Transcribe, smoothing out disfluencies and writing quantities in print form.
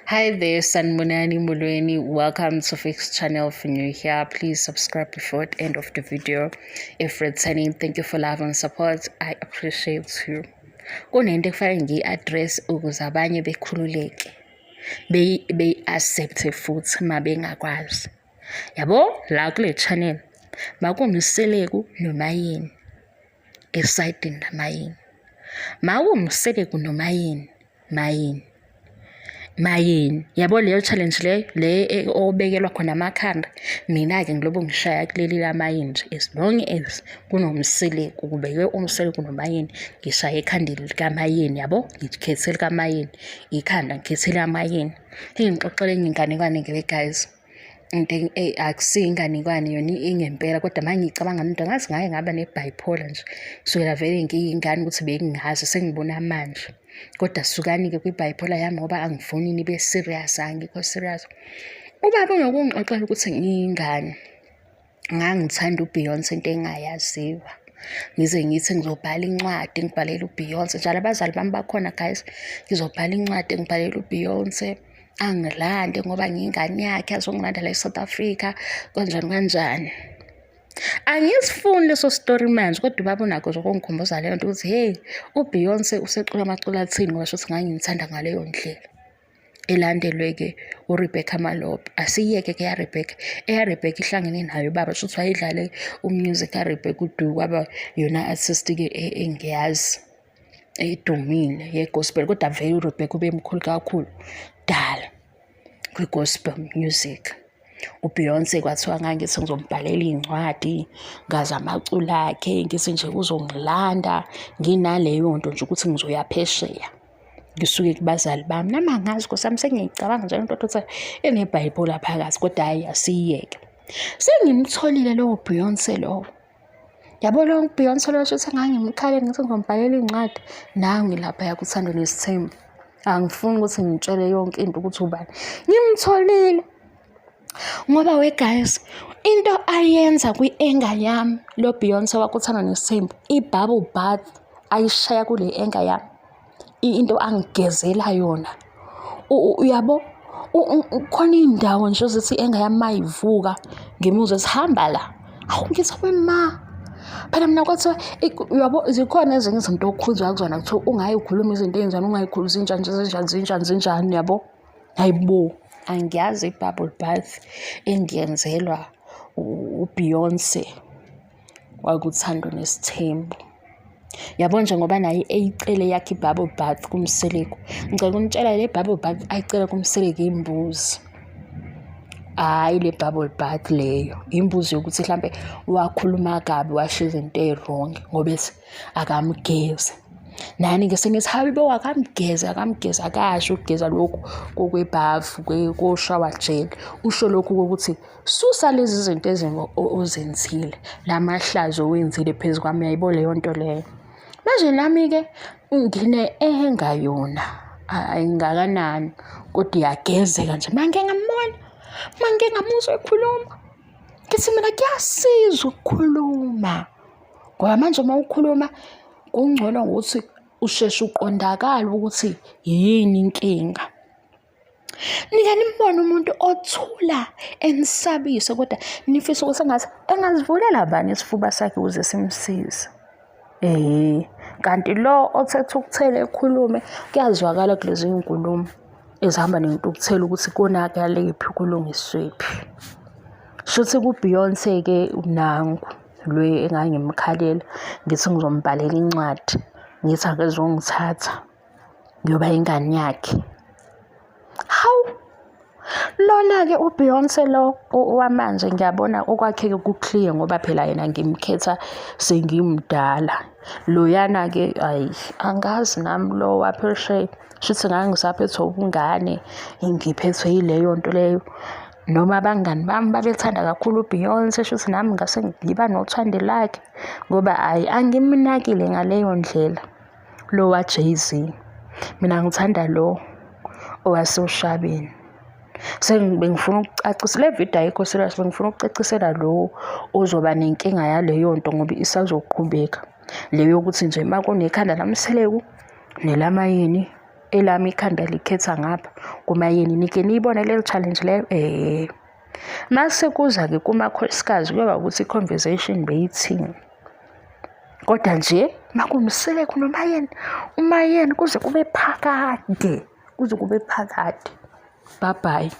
Hi there, Sanmunani Mulweni. Welcome to Fix channel. If you're new here, please subscribe before the end of the video. If returning, thank you for love and support. I appreciate you. Kunento ekufanele ngiyi-address ukuze abanye bekhululeke. Be-accepte futhi uma bengakwazi. Yabo, la kule channel makuwumseleku noma yini esayidini lamayini. Makuwumseleku noma yini mayini yabo leyo challenge le obekelwa khona amakhanda mina-ke ngilobo ngishaya kuleli lamayini nje as long as kunomseleku kubekwe umseleku nomayini ngishaya ekhanda likamayini yabo ngikhethe likamayini ikhanda ngikhethele amayini ngixoxele inganekwane guys into akusiyo inganekwane yona ingempela kodwa manje ngicabanga umuntu angazi ngaye ngaba ne-bipolar nje kusukela vele ngiyingane ukuthi bengingazi sengibona manje. Kodwa sukani-ke kwi-bipolar yami ngoba angifuni nibe serious, angikho serious. Ubaba unokungixoxela ukuthi ngiyingane ngangithanda uBeyonce into engayaziwa ngize ngithi ngizobhala incwadi ngibhalele uBeyonce njalo abazali bami bakhona guys, ngizobhala incwadi ngibhalele uBeyonce angilande ngoba ngiyingane yakhe azongilanda la eSouth Africa kanjani. Angisifuni leso story manje kodwa ubaba unakho zokungikhumbuza leyo nto ukuthi hey uBeyonce usecula amaculo athini ngoba shothi ngangimthanda ngaleyo ndlela. Elandelwe-ke uRebecca Malope, asiyeke ke yaRebecca eyaRebecca ihlangene nayo ubaba shothi wayidlale umusic kaRebecca uDuku kwaba yona artist-ke engiyazi edumile yegospel kodwa vele uRebecca ube mkhulu kakhulu dala kwi-gospel music. uBeyonce kwathiwa ngangithi ngizombhalela iy'ncwadi ngazi amaculo akhe ngithi nje uzongilanda nginaleyo nto nje ukuthi ngizoya phesheya ngisuke kubazali bami nami angazi Nkosi yami sengiyicabanga nje into ukuthi enebhayibhola phakathi kodwa hhayi asiyeke. Sengimtholile lowo Beyonce lowo yabo lowo Beyonce lowo shothi ngangimkhalele ngithi ngizombhalela iy'ncwadi nawe ngilapha kuThando Nesithembu angifuni ukuthi ngitshele yonke into ukuthi ubani ngimtholile. Ngoba guys into ayenza kwi-anger yami lo Beyonce wakuThando Nesithembu i-bubble bath ayishaya kule anger yami into angigezela yona uyabo khona indawo nje uzithi i-anger yami mayivuka ngimuzwe sihamba la awu ngithi wema phela mina kwathiwa uyabo zikhona ezinye izinto okukhuzwa kuzona kuthiwa ungayikhuluma izinto ey'njani ungayikhuluma zinjani yabo hayibo. Angiyazi i-bubble bath engiyenzelwa uBeyonce wakuThando Nesithembu yabo njengoba naye eyicele yakhe i-bubble bath kumseleku ngicela ukunitshela le bubble bath ayicela kumseleku imbuzi hhayi le bubble bath leyo imbuzi yokuthi mhlampe wakhuluma kabi washo izinto ey'wrong ngoba ethi akamgeze nani-ke sengithi hayibo akamgeze akasho ukugeza lokhu kokwebhavu koshower gel usho lokhu kokuthi susa lezi zinto ozenzile lamahlazo owenzile phezu kwami yayibo leyo nto leyo. Manje nami-ke ngine yona ayingakanani kodwa iyagezeka nje manje ngamubona manje ngamuzwa ekhuluma ngithi mina kuyasiza ukukhuluma ngoba manje uma ukhuluma kungcono ngokuthi usheshe uqondakala ukuthi yini inkinga. Nike nimbone umuntu othula enisabise kodwa nifisa ukuthi engazivulela bani isifuba sakhe ukuze simsize. Kanti lo othethe ukuthela ekhulume kuyazwakala kulezi nkulumo ezihamba nentukuthelo ukuthi konakaliphi kulungiswephi. Shuthi kuBeyonce-ke nangu lwe engangimkhalela ngithi ngizombhalela incwadi ngithi akezongithatha ngiyoba ingane yakhe. Hawu lona-ke uBeyonce lo wamanje ngiyabona okwakhe-ke ku-clear ngoba phela yena ngimkhetha sengimdala. Loyana-ke ayi angazi nami lo waphesheya shuthi ngangisaphethwe ubungane ngiphethwe yileyo nto leyo noma abangani bami babethanda kakhulu uBeyonce shuthi nami ngase ngiba nothando lakhe ngoba hhayi angimnakile ngaleyo ndlela lo wa-Jay-Z. Mina ngithanda lo owasoshabeni. Bengifuna ukucacisa le video ayikho serious, bengifuna ukucacisela lo ozoba nenkinga yaleyo nto ngoba isazoqhubeka leyo yokuthi nje uma kunekhanda lamseleku nelamayini elami ikhanda likhetha ngapha kumayeni, nike niyibone leyo challenge leyo. Mase kuza-ke kumakhosikazi kuyoba ukuthi i-conversation beyithini, kodwa nje makuwumseleku nomayeni, umayeni kuze kube phakade, kuze kube phakade. Bye bye.